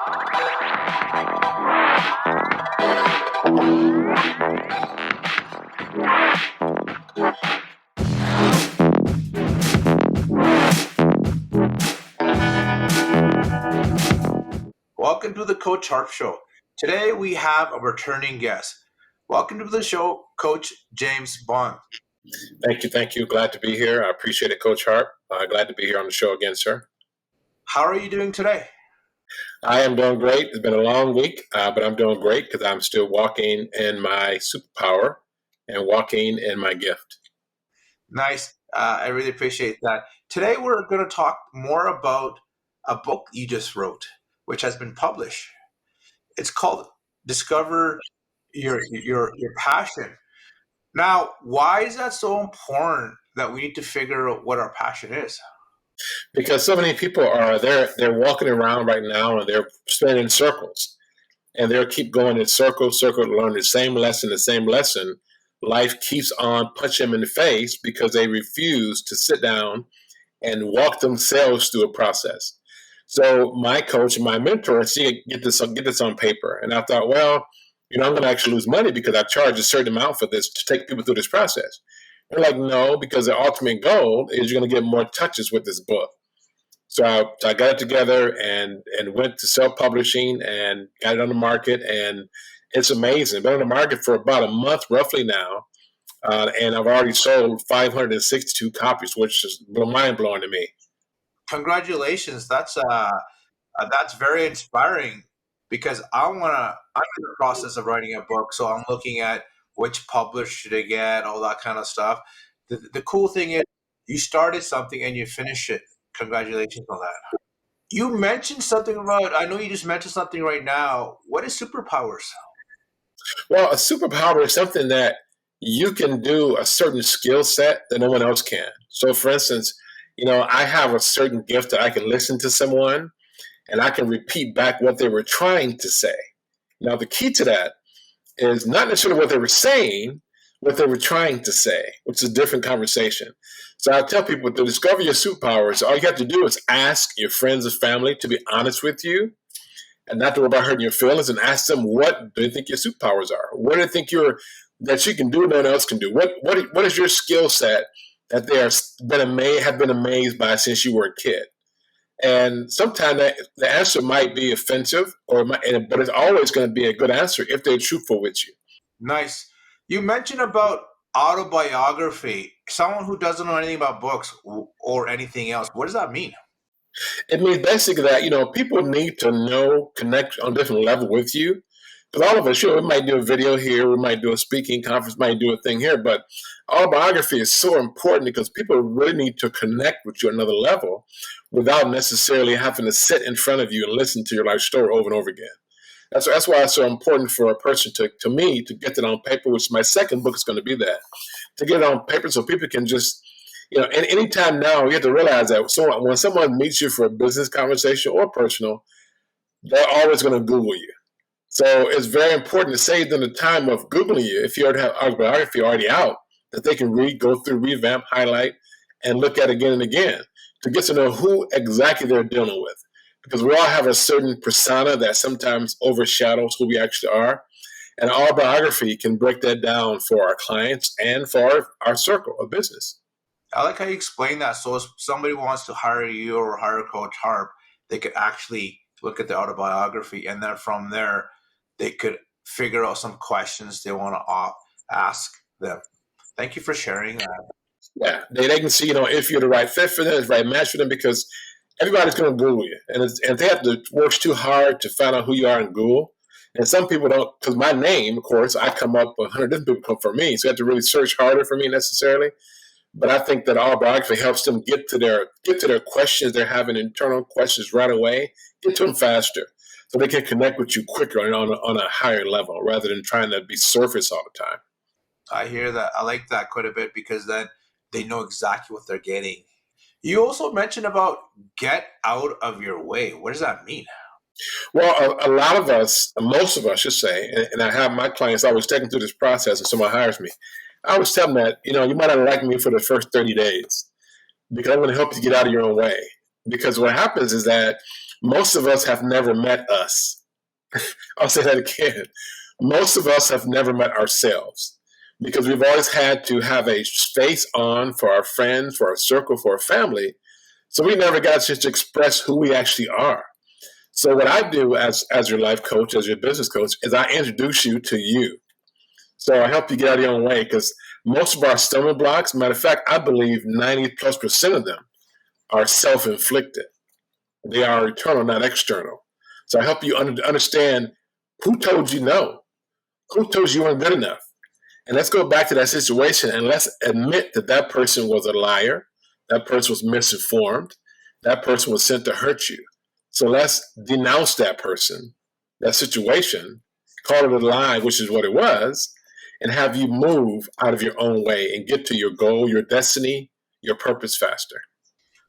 Welcome to the Coach Harp Show. Today we have a returning guest. Welcome to the show, Coach James Bond. Thank you. Glad to be here. I appreciate it, Coach Harp. Glad to be here on the show again, sir. How are you doing today? I am doing great. It's been a long week, but I'm doing great because I'm still walking in my superpower and walking in my gift. Nice. I really appreciate that. Today we're going to talk more about a book you just wrote, which has been published. It's called Discover Your Passion. Now, why is that so important that we need to figure out what our passion is? Because so many people are they're walking around right now and they're spinning in circles, and they'll keep going in circle, learn the same lesson. Life keeps on punching them in the face because they refuse to sit down and walk themselves through a process. So my coach and my mentor said, get this on paper. And I thought, well, I'm going to actually lose money because I charge a certain amount for this to take people through this process. They're like, no, because the ultimate goal is you're going to get more touches with this book. So I got it together and went to self-publishing and got it on the market, and it's amazing. Been on the market for about a month roughly now, and I've already sold 562 copies, which is mind-blowing to me. Congratulations. That's very inspiring, because I'm in the process of writing a book, so I'm looking at which publisher to get, all that kind of stuff. The cool thing is you started something and you finish it. Congratulations on that. You mentioned something about, I know you just mentioned something right now. What is superpowers? Well, a superpower is something that you can do a certain skill set that no one else can. So for instance, I have a certain gift that I can listen to someone and I can repeat back what they were trying to say. Now, the key to that is not necessarily what they were saying, what they were trying to say, which is a different conversation. So I tell people to discover your superpowers. All you have to do is ask your friends and family to be honest with you and not to worry about hurting your feelings, and ask them, what do you think your superpowers are? What do you think that you can do no one else can do? What is your skill set that they have been amazed by since you were a kid? And sometimes the answer might be offensive, but it's always going to be a good answer if they're truthful with you. Nice. You mentioned about autobiography. Someone who doesn't know anything about books or anything else, what does that mean? It means basically that, people need to connect on a different level with you. Because all of us, we might do a video here, we might do a speaking conference, might do a thing here, but autobiography is so important because people really need to connect with you at another level without necessarily having to sit in front of you and listen to your life story over and over again. That's why it's so important for a person to me to get it on paper, which my second book is going to be that, to get it on paper so people can just, and anytime now you have to realize that when someone meets you for a business conversation or personal, they're always going to Google you. So it's very important to save them the time of Googling you if you already have autobiography already out, that they can read, go through, revamp, highlight, and look at again and again to get to know who exactly they're dealing with. Because we all have a certain persona that sometimes overshadows who we actually are. And autobiography can break that down for our clients and for our circle of business. I like how you explain that. So if somebody wants to hire you or hire Coach Harp, they could actually look at the autobiography, and then from there, they could figure out some questions they want to ask them. Thank you for sharing that. Yeah, they can see, if you're the right fit for them, the right match for them, because everybody's going to Google you. And if they have to work too hard to find out who you are in Google, and some people don't, because my name, of course, I come up, 100 different people come for me, so you have to really search harder for me necessarily. But I think that autobiography helps them get to their questions. They're having internal questions right away, get to them faster, so they can connect with you quicker on a higher level rather than trying to be surface all the time. I hear that. I like that quite a bit, because then they know exactly what they're getting. You also mentioned about get out of your way. What does that mean? Well, a lot of us, most of us should say, and I have my clients always take them through this process, and someone hires me. I always tell them that, you might not like me for the first 30 days because I'm going to help you get out of your own way. Because what happens is that Most of us have never met us. I'll say that again. Most of us have never met ourselves because we've always had to have a face on for our friends, for our circle, for our family. So we never got a chance to express who we actually are. So what I do as your life coach, as your business coach, is I introduce you to you. So I help you get out of your own way because most of our stumbling blocks, matter of fact, I believe 90+% of them are self-inflicted. They are internal, not external. So I help you understand who told you no, who told you weren't good enough. And let's go back to that situation and let's admit that that person was a liar, that person was misinformed, that person was sent to hurt you. So let's denounce that person, that situation, call it a lie, which is what it was, and have you move out of your own way and get to your goal, your destiny, your purpose faster.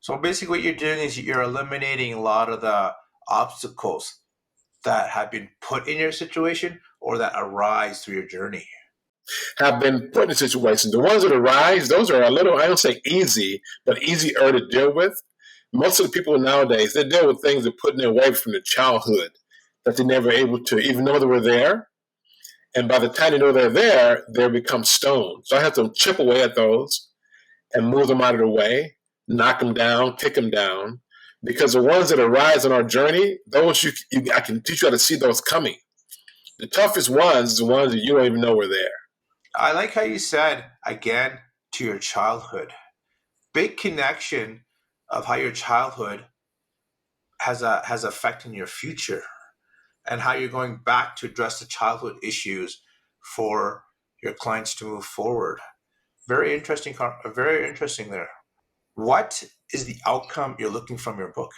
So basically, what you're doing is you're eliminating a lot of the obstacles that have been put in your situation or that arise through your journey. Have been put in situations. The ones that arise, those are a little, I don't say easy, but easier to deal with. Most of the people nowadays, they deal with things that put in their way from their childhood that they never able to even know they were there. And by the time they know they're there, they become stone. So I have to chip away at those and move them out of the way, knock them down, kick them down. Because the ones that arise on our journey, those I can teach you how to see those coming. The toughest ones are the ones that you don't even know were there. I like how you said, again, to your childhood. Big connection of how your childhood has effect in your future and how you're going back to address the childhood issues for your clients to move forward. Very interesting there. What is the outcome you're looking from your book?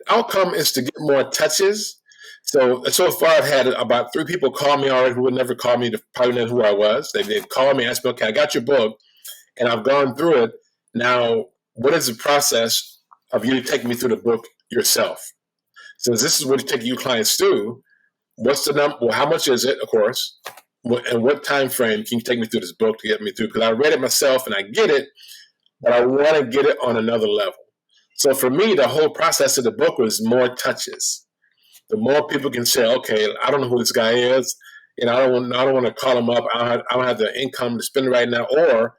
Outcome is to get more touches. So far, I've had about 3 people call me already who would never call me to probably know who I was. They've called me and asked me, okay, I got your book, and I've gone through it. Now, what is the process of you taking me through the book yourself? So this is what you take you clients through. What's the number? Well, how much is it, of course? And what time frame can you take me through this book to get me through? Because I read it myself and I get it, but I want to get it on another level. So for me, the whole process of the book was more touches. The more people can say, okay, I don't know who this guy is, and I don't want to call him up. I don't have the income to spend right now, or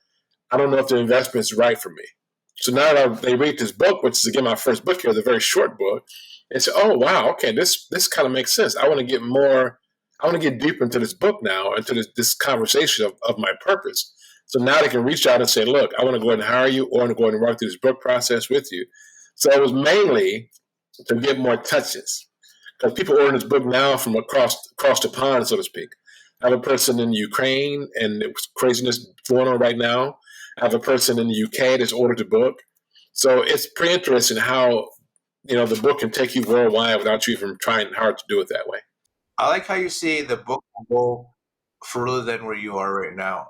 I don't know if the investment is right for me. So now that they read this book, which is again my first book here, the very short book, and say, oh wow, okay, this kind of makes sense. I want to get more. I want to get deeper into this book now, into this conversation of my purpose. So now they can reach out and say, look, I want to go ahead and hire you, or I want to go ahead and work through this book process with you. So it was mainly to get more touches. Because people order this book now from across the pond, so to speak. I have a person in Ukraine, and it was craziness going on right now. I have a person in the UK that's ordered the book. So it's pretty interesting how the book can take you worldwide without you even trying hard to do it that way. I like how you see the book will go further than where you are right now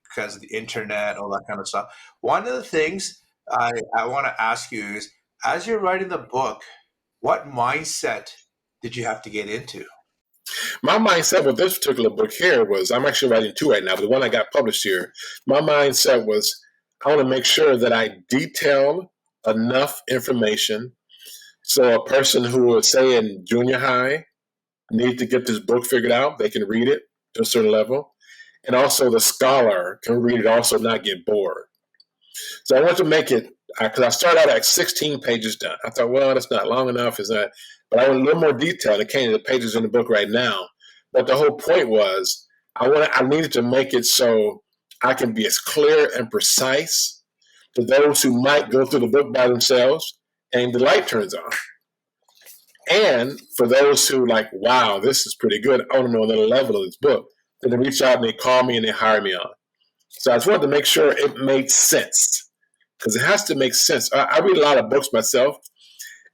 because of the internet, all that kind of stuff. One of the things I want to ask you is, as you're writing the book, what mindset did you have to get into? My mindset with this particular book here was, I'm actually writing 2 right now, but the one I got published here, my mindset was, I want to make sure that I detail enough information so a person who would say in junior high need to get this book figured out, they can read it to a certain level. And also the scholar can read it, also not get bored. So I want to make it, because I started out at 16 pages done. I thought, well, that's not long enough, is that? But I want a little more detail. It came to the pages in the book right now. But the whole point was, I needed to make it so I can be as clear and precise to those who might go through the book by themselves and the light turns on. And for those who like, wow, this is pretty good, I want to know another level of this book, then they reach out and they call me and they hire me on. So I just wanted to make sure it made sense, because it has to make sense. I read a lot of books myself,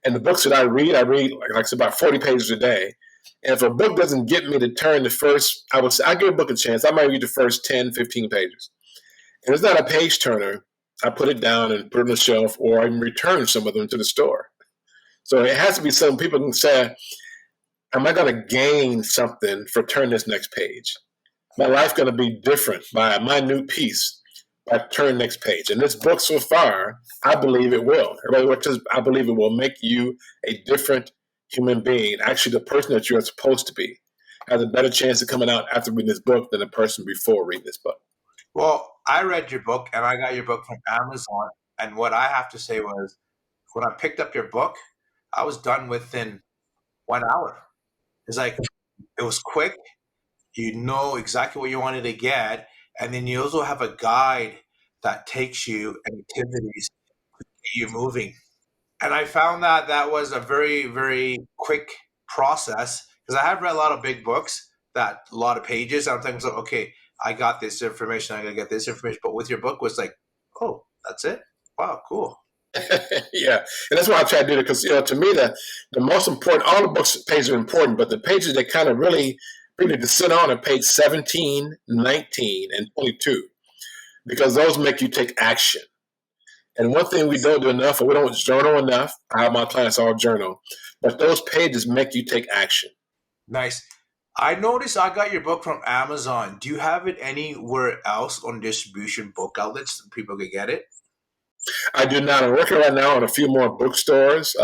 and the books that I read like about 40 pages a day. And if a book doesn't get me to turn the first, I give a book a chance. I might read the first 10, 15 pages. If it's not a page turner, I put it down and put it on the shelf, or I even return some of them to the store. So it has to be something people can say, am I going to gain something for turning this next page? My life going to be different by a minute piece. but turn next page. And this book so far, I believe it will. I believe it will make you a different human being, actually the person that you're supposed to be. Has a better chance of coming out after reading this book than the person before reading this book. Well, I read your book and I got your book from Amazon. And what I have to say was, when I picked up your book, I was done within 1 hour. It's like, it was quick. You know exactly what you wanted to get. And then you also have a guide that takes you and activities to get you moving. And I found that that was a very, very quick process, because I have read a lot of big books that a lot of pages. And I'm thinking, so, okay, I got this information. I got to get this information. But with your book was like, oh, that's it. Wow, cool. Yeah, and that's why I try to do it, because to me the most important, all the books pages are important, but the pages that kind of really to sit on are page 17, 19, and 22, because those make you take action. And one thing we don't do enough, or we don't journal enough, I have my clients all journal, but those pages make you take action. Nice. I noticed I got your book from Amazon. Do you have it anywhere else on distribution book outlets that people could get it? I do not. I'm working right now on a few more bookstores,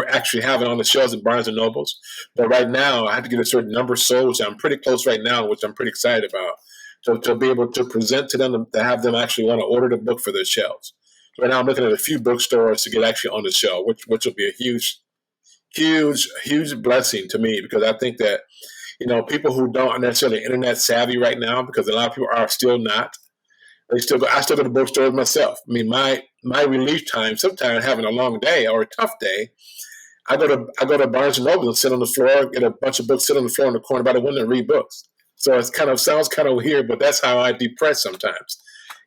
actually have it on the shelves at Barnes and Nobles. But right now, I have to get a certain number sold, which I'm pretty close right now, which I'm pretty excited about. So to be able to present to them, to have them actually want to order the book for their shelves. So right now, I'm looking at a few bookstores to get actually on the shelf, which will be a huge, huge, huge blessing to me, because I think that people who don't necessarily internet savvy right now, because a lot of people are still not. I still go to bookstores myself. I mean, my relief time, sometimes having a long day or a tough day, I go to Barnes and Noble and sit on the floor, get a bunch of books, sit on the floor in the corner by the window and read books. So it's sounds kind of weird, but that's how I depress sometimes.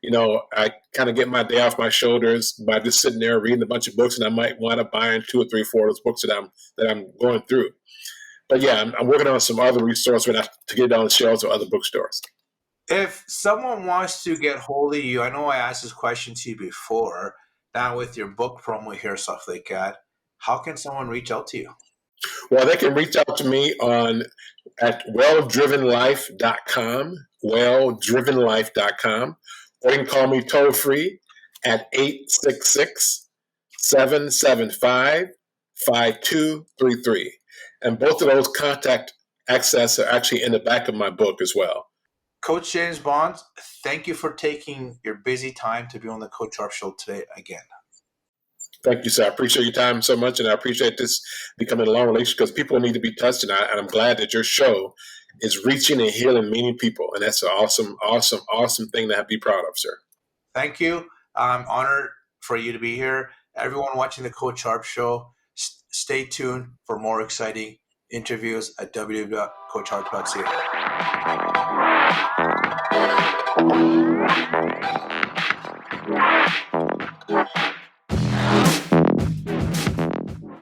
I kind of get my day off my shoulders by just sitting there reading a bunch of books, and I might wind up buying 2 or 3, 4 of those books that I'm going through. But yeah, I'm working on some other resources right now to get it on the shelves of other bookstores. If someone wants to get hold of you, I know I asked this question to you before, now with your book promo here, stuff like that, how can someone reach out to you? Well, they can reach out to me at welldrivenlife.com, welldrivenlife.com, or you can call me toll free at 866-775-5233. And both of those contact access are actually in the back of my book as well. Coach James Bonds, thank you for taking your busy time to be on the Coach Harp Show today again. Thank you, sir. I appreciate your time so much, and I appreciate this becoming a long relationship, because people need to be touched, and I'm glad that your show is reaching and healing many people, and that's an awesome, awesome, awesome thing to be proud of, sir. Thank you. I'm honored for you to be here. Everyone watching the Coach Harp Show, stay tuned for more exciting interviews at www.coachharp.ca.